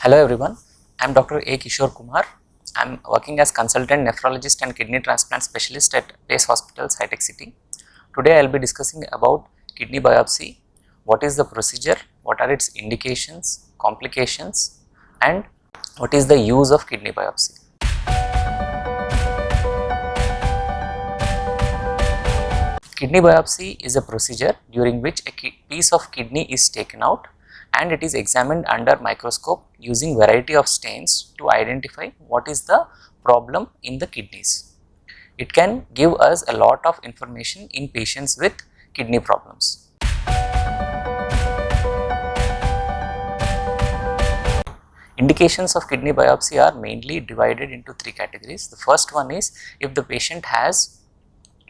Hello everyone, I am Dr. A. Kishore Kumar. I am working as consultant nephrologist and kidney transplant specialist at Pace Hospital, Sci-Tech City. Today I will be discussing about kidney biopsy, what is the procedure, what are its indications, complications, and what is the use of kidney biopsy. Kidney biopsy is a procedure during which a piece of kidney is taken out and it is examined under microscope using variety of stains to identify what is the problem in the kidneys. It can give us a lot of information in patients with kidney problems. Indications of kidney biopsy are mainly divided into three categories. The first one is if the patient has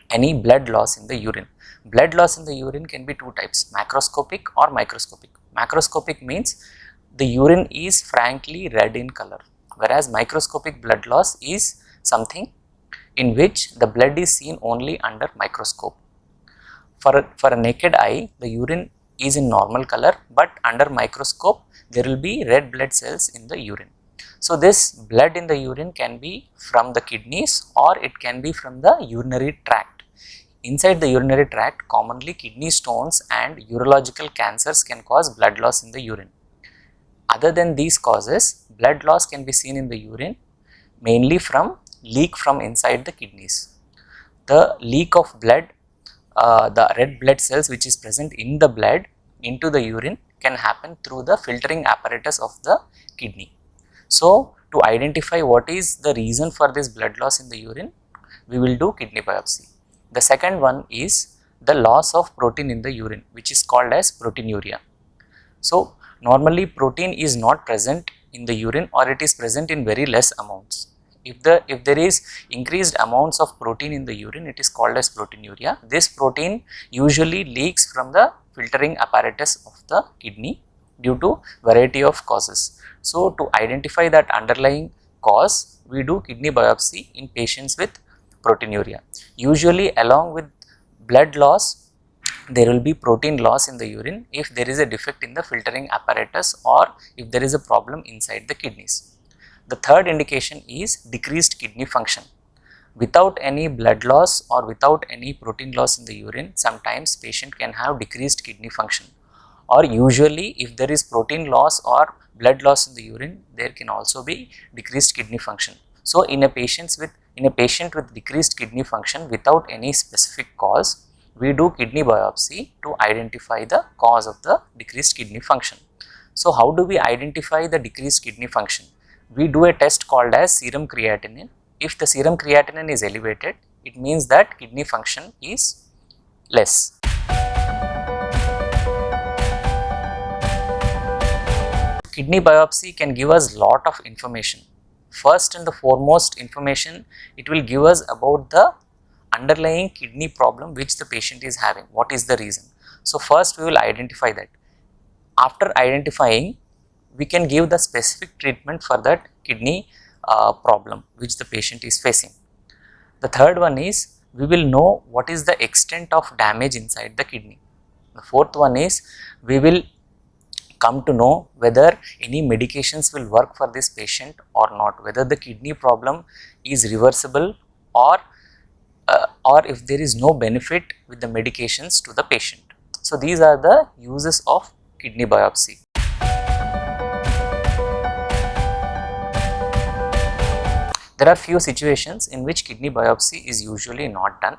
any blood loss in the urine. Blood loss in the urine can be two types, macroscopic or microscopic. Macroscopic means the urine is frankly red in color, whereas microscopic blood loss is something in which the blood is seen only under microscope. For a naked eye, the urine is in normal color, but under microscope there will be red blood cells in the urine. So this blood in the urine can be from the kidneys or it can be from the urinary tract. Inside the urinary tract, commonly kidney stones and urological cancers can cause blood loss in the urine. Other than these causes, blood loss can be seen in the urine mainly from leak from inside the kidneys. The leak of blood, the red blood cells which is present in the blood into the urine can happen through the filtering apparatus of the kidney. So, to identify what is the reason for this blood loss in the urine, we will do kidney biopsy. The second one is the loss of protein in the urine, which is called as proteinuria. So, normally protein is not present in the urine or it is present in very less amounts. If there is increased amounts of protein in the urine, it is called as proteinuria. This protein usually leaks from the filtering apparatus of the kidney due to variety of causes. So, to identify that underlying cause, we do kidney biopsy in patients with proteinuria. Usually along with blood loss, there will be protein loss in the urine if there is a defect in the filtering apparatus or if there is a problem inside the kidneys. The third indication is decreased kidney function. Without any blood loss or without any protein loss in the urine, sometimes patient can have decreased kidney function, or usually if there is protein loss or blood loss in the urine, there can also be decreased kidney function. So in a patient with decreased kidney function without any specific cause, we do kidney biopsy to identify the cause of the decreased kidney function. So how do we identify the decreased kidney function? We do a test called as serum creatinine. If the serum creatinine is elevated, it means that kidney function is less. Kidney biopsy can give us lot of information. First and the foremost information it will give us about the underlying kidney problem which the patient is having, what is the reason. So first we will identify that. After identifying, we can give the specific treatment for that kidney problem which the patient is facing. The third one is we will know what is the extent of damage inside the kidney. The fourth one is we will come to know whether any medications will work for this patient or not, whether the kidney problem is reversible or if there is no benefit with the medications to the patient. So these are the uses of kidney biopsy. There are few situations in which kidney biopsy is usually not done.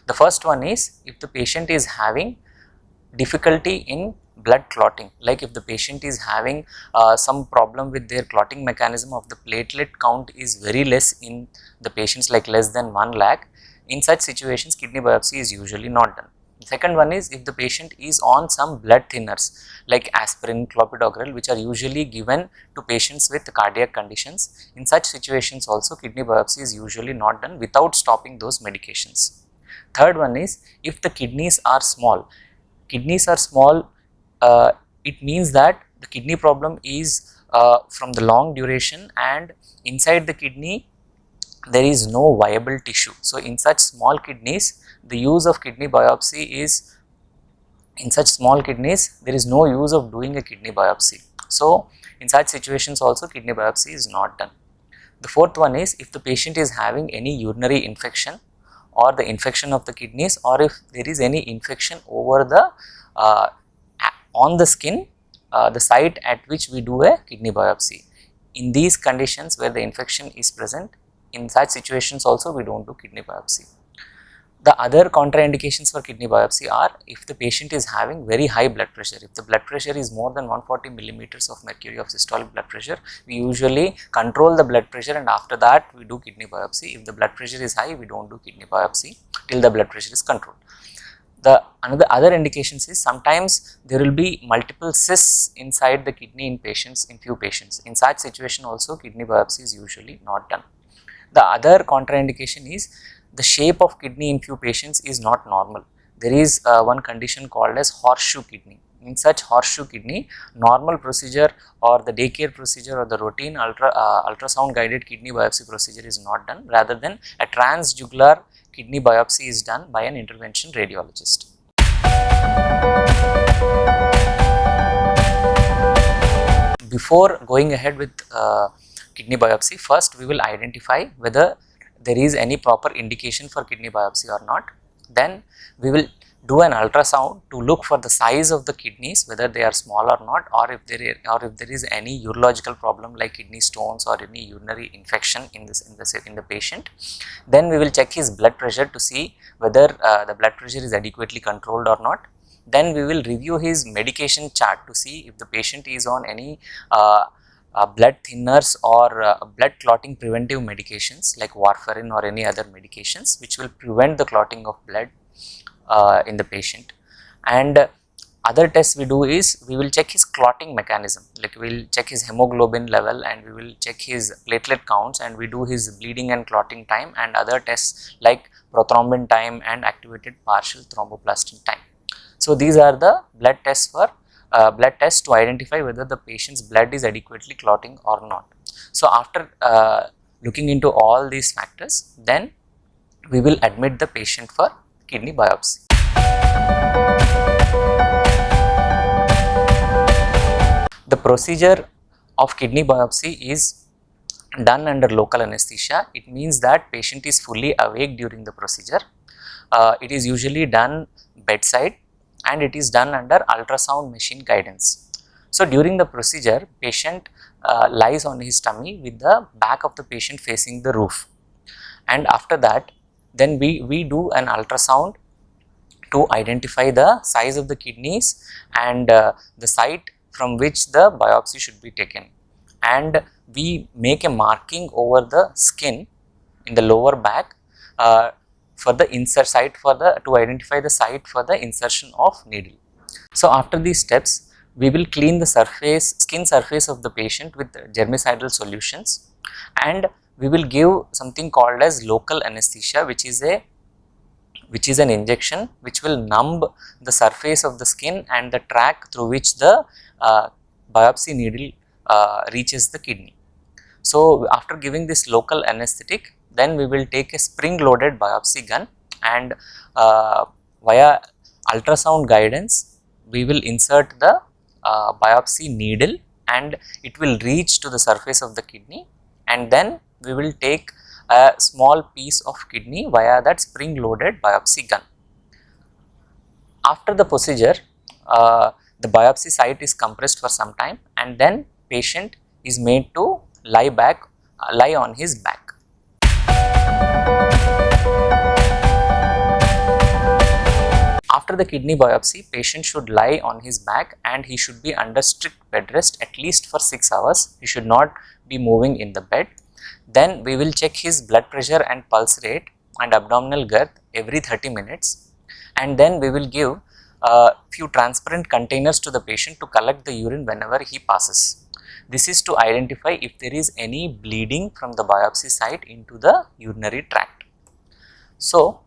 The first one is if the patient is having difficulty in blood clotting, like if the patient is having some problem with their clotting mechanism of the platelet count is very less in the patients, like less than 1 lakh, in such situations kidney biopsy is usually not done. The second one is if the patient is on some blood thinners like aspirin, clopidogrel, which are usually given to patients with cardiac conditions. In such situations also kidney biopsy is usually not done without stopping those medications. Third one is if the kidneys are small. Kidneys are small, it means that the kidney problem is from the long duration and inside the kidney there is no viable tissue. So in such small kidneys, the use of kidney biopsy is, in such small kidneys there is no use of doing a kidney biopsy. So in such situations also kidney biopsy is not done. The fourth one is if the patient is having any urinary infection or the infection of the kidneys, or if there is any infection over the on the skin, the site at which we do a kidney biopsy. In these conditions where the infection is present, in such situations also we don't do kidney biopsy. The other contraindications for kidney biopsy are if the patient is having very high blood pressure. If the blood pressure is more than 140 millimeters of mercury of systolic blood pressure, we usually control the blood pressure and after that we do kidney biopsy. If the blood pressure is high, we don't do kidney biopsy till the blood pressure is controlled. The other indications is sometimes there will be multiple cysts inside the kidney in few patients. In such situation also kidney biopsy is usually not done. The other contraindication is the shape of kidney in few patients is not normal. There is one condition called as horseshoe kidney. In such horseshoe kidney, normal procedure or the daycare procedure or the routine ultrasound guided kidney biopsy procedure is not done. Rather than a transjugular kidney biopsy is done by an intervention radiologist. Before going ahead with kidney biopsy, first we will identify whether there is any proper indication for kidney biopsy or not. Then we will do an ultrasound to look for the size of the kidneys, whether they are small or not, or if there is any urological problem like kidney stones or any urinary infection in the patient. Then we will check his blood pressure to see whether the blood pressure is adequately controlled or not. Then we will review his medication chart to see if the patient is on any blood thinners or blood clotting preventive medications like warfarin or any other medications which will prevent the clotting of blood in the patient. And other tests we do is we will check his clotting mechanism, like we will check his hemoglobin level and we will check his platelet counts, and we do his bleeding and clotting time and other tests like prothrombin time and activated partial thromboplastin time. So these are the blood tests to identify whether the patient's blood is adequately clotting or not. So after looking into all these factors, then we will admit the patient for kidney biopsy. The procedure of kidney biopsy is done under local anesthesia. It means that patient is fully awake during the procedure. It is usually done bedside and it is done under ultrasound machine guidance. So during the procedure, patient lies on his tummy with the back of the patient facing the roof, and after that then we do an ultrasound to identify the size of the kidneys and the site from which the biopsy should be taken, and we make a marking over the skin in the lower back for the insert site to identify the site for the insertion of needle. So after these steps, we will clean the skin surface of the patient with germicidal solutions, and we will give something called as local anesthesia, which is an injection which will numb the surface of the skin and the tract through which the biopsy needle reaches the kidney. So after giving this local anesthetic, then we will take a spring loaded biopsy gun and via ultrasound guidance we will insert the biopsy needle and it will reach to the surface of the kidney, and then we will take a small piece of kidney via that spring loaded biopsy gun. After the procedure, the biopsy site is compressed for some time and then patient is made to lie on his back. After the kidney biopsy, patient should lie on his back and he should be under strict bed rest at least for 6 hours. He should not be moving in the bed. Then we will check his blood pressure and pulse rate and abdominal girth every 30 minutes, and then we will give a few transparent containers to the patient to collect the urine whenever he passes. This is to identify if there is any bleeding from the biopsy site into the urinary tract. So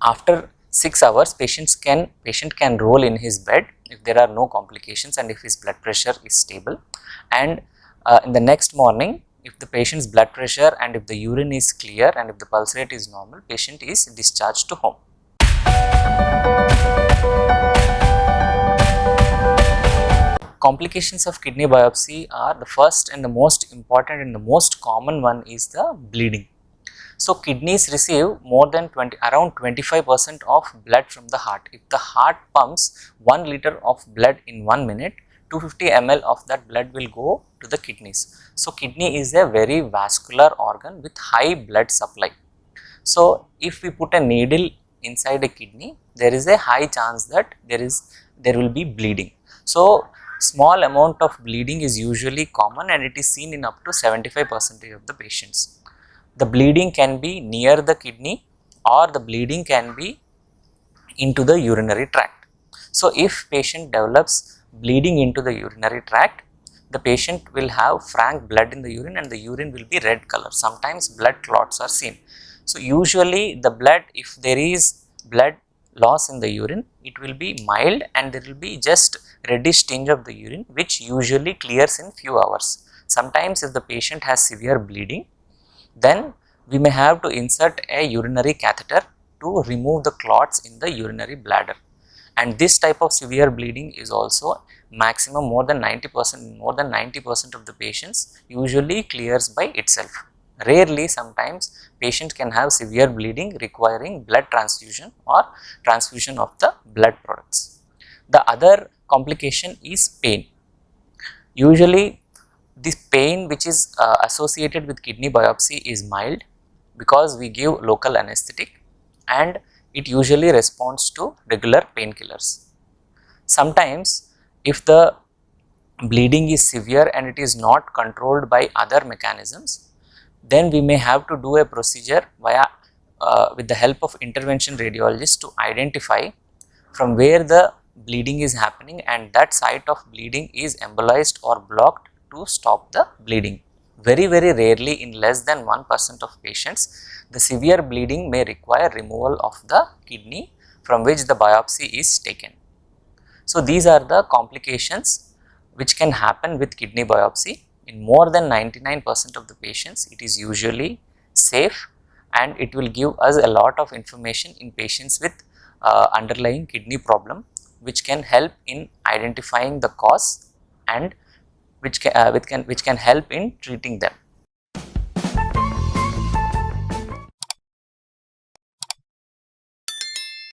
after 6 hours, patient can roll in his bed if there are no complications and if his blood pressure is stable, and in the next morning, if the patient's blood pressure and if the urine is clear and if the pulse rate is normal, patient is discharged to home. complications of kidney biopsy are, the first and the most important and the most common one is the bleeding. So kidneys receive more than around 25% of blood from the heart. If the heart pumps 1 liter of blood in 1 minute, 250 ml of that blood will go to the kidneys. So kidney is a very vascular organ with high blood supply. So if we put a needle inside a kidney, there is a high chance that there will be bleeding. So small amount of bleeding is usually common, and it is seen in up to 75% of the patients. The bleeding can be near the kidney, or the bleeding can be into the urinary tract. So if patient develops bleeding into the urinary tract, the patient will have frank blood in the urine, and the urine will be red color. Sometimes blood clots are seen. So usually the blood, if there is blood loss in the urine, it will be mild and there will be just reddish tinge of the urine, which usually clears in few hours. Sometimes if the patient has severe bleeding, then we may have to insert a urinary catheter to remove the clots in the urinary bladder. And this type of severe bleeding is also maximum more than 90% of the patients usually clears by itself. Rarely, sometimes patient can have severe bleeding requiring blood transfusion or transfusion of the blood products. The other complication is pain. Usually this pain which is associated with kidney biopsy is mild because we give local anesthetic, and it usually responds to regular painkillers. Sometimes if the bleeding is severe and it is not controlled by other mechanisms, then we may have to do a procedure with the help of intervention radiologist to identify from where the bleeding is happening, and that site of bleeding is embolized or blocked to stop the bleeding. Very rarely, in less than 1% of patients, the severe bleeding may require removal of the kidney from which the biopsy is taken. So these are the complications which can happen with kidney biopsy. In more than 99% of the patients, it is usually safe, and it will give us a lot of information in patients with underlying kidney problem, which can help in identifying the cause and which can help in treating them.